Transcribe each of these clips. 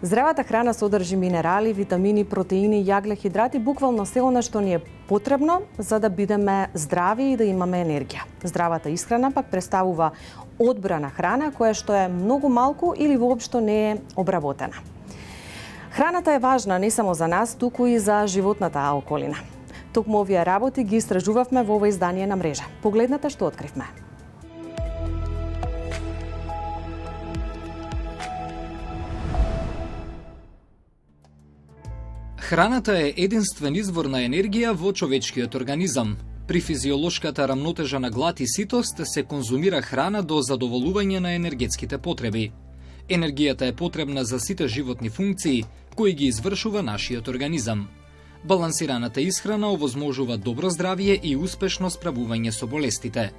Здравата храна содржи минерали, витамини, протеини, јагле, хидрати, буквално се она што ни е потребно за да бидеме здрави и да имаме енергија. Здравата исхрана пак представува одбрана храна која што е многу малку или воопшто не е обработена. Храната е важна не само за нас, туку и за животната околина. Токму овие работи ги истражувавме во ова издание на мрежа. Погледнете што откривме. Храната е единствен извор на енергија во човечкиот организам. При физиолошката рамнотежа на глад и ситост се конзумира храна до задоволување на енергетските потреби. Енергијата е потребна за сите животни функции кои ги извршува нашиот организам. Балансираната исхрана овозможува добро здравје и успешно справување со болестите.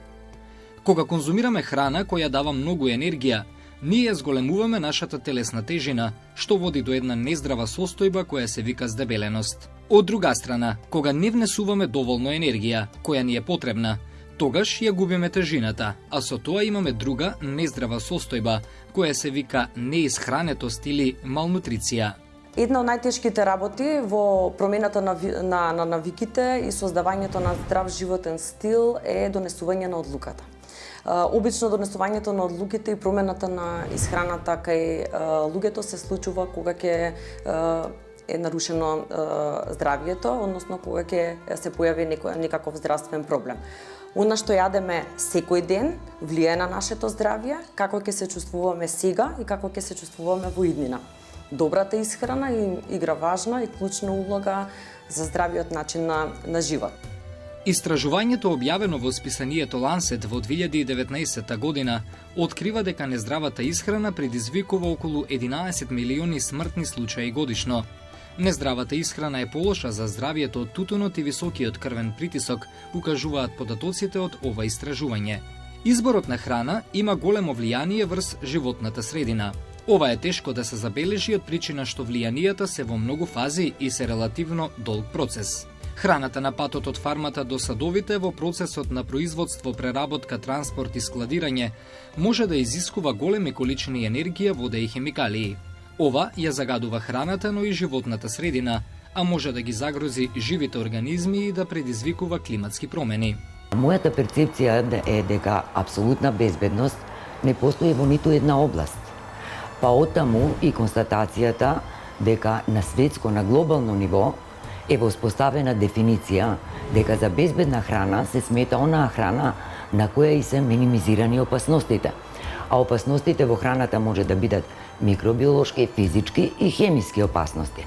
Кога конзумираме храна која дава многу енергија, ние зголемуваме нашата телесна тежина, што води до една нездрава состојба која се вика здебеленост. Од друга страна, кога не внесуваме доволно енергија, која ни е потребна, тогаш ја губиме тежината, а со тоа имаме друга нездрава состојба, која се вика неисхранетост или малнутриција. Една од најтешките работи во промената на навиките и создавањето на здрав животен стил е донесување на одлуката. Обично донесувањето на одлуките и промената на исхраната кај луѓето се случува кога ќе е нарушено здравјето, односно кога ќе се појави некаков здравствен проблем. Она што јадеме секој ден влијае на нашето здравје, како ќе се чувствуваме сега и како ќе се чувствуваме во иднина. Добрата исхрана игра важна и клучна улога за здравиот начин на живот. Истражувањето објавено во списанието Lancet во 2019 година открива дека нездравата исхрана предизвикува околу 11 милиони смртни случаи годишно. Нездравата исхрана е полоша за здравјето од тутунот и високиот крвен притисок, укажуваат податоците од ова истражување. Изборот на храна има големо влијание врз животната средина. Ова е тешко да се забележи од причина што влијанијата се во многу фази и се релативно долг процес. Храната на патот од фармата до садовите во процесот на производство, преработка, транспорт и складирање може да изискува големи количини енергија, вода и хемикалии. Ова ја загадува храната, но и животната средина, а може да ги загрози живите организми и да предизвикува климатски промени. Мојата перцепција е дека апсолутна безбедност не постои во ниту една област. Па оттаму и констатацијата дека на светско, на глобално ниво е воспоставена дефиниција дека за безбедна храна се смета онаа храна на која и се минимизирани опасностите. А опасностите во храната може да бидат микробиолошки, физички и хемиски опасности.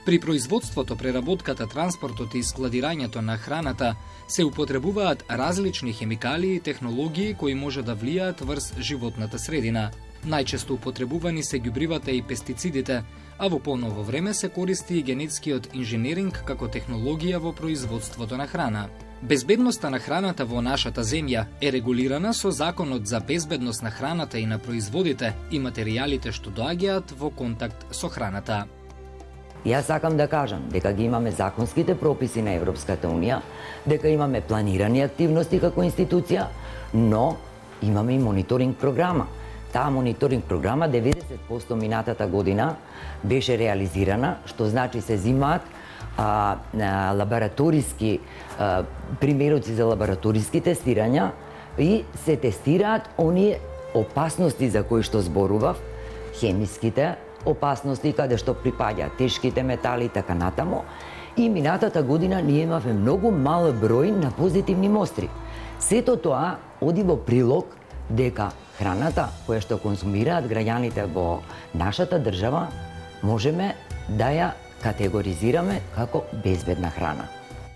При производството, преработката, транспортот и складирањето на храната се употребуваат различни хемикалии и технологии кои може да влијаат врз животната средина. Најчесто употребувани се ѓубривата и пестицидите, а во поново време се користи и генетскиот инженеринг како технологија во производството на храна. Безбедноста на храната во нашата земја е регулирана со Законот за безбедност на храната и на производите и материјалите што доаѓаат во контакт со храната. Јас сакам да кажам дека ги имаме законските прописи на Европската Унија, дека имаме планирани активности како институција, но имаме и мониторинг програма. Таа мониторинг програма 90% минатата година беше реализирана, што значи се зимаат лабораториски примероци за лабораториски тестирања и се тестираат оние опасности за кои што зборував, хемиските опасности каде што припаѓаат тешките метали и така натаму. И минатата година ние имавме многу мал број на позитивни мостри. Сето тоа оди во прилог дека храната која што консумираат граѓаните во нашата држава можеме да ја категоризираме како безбедна храна.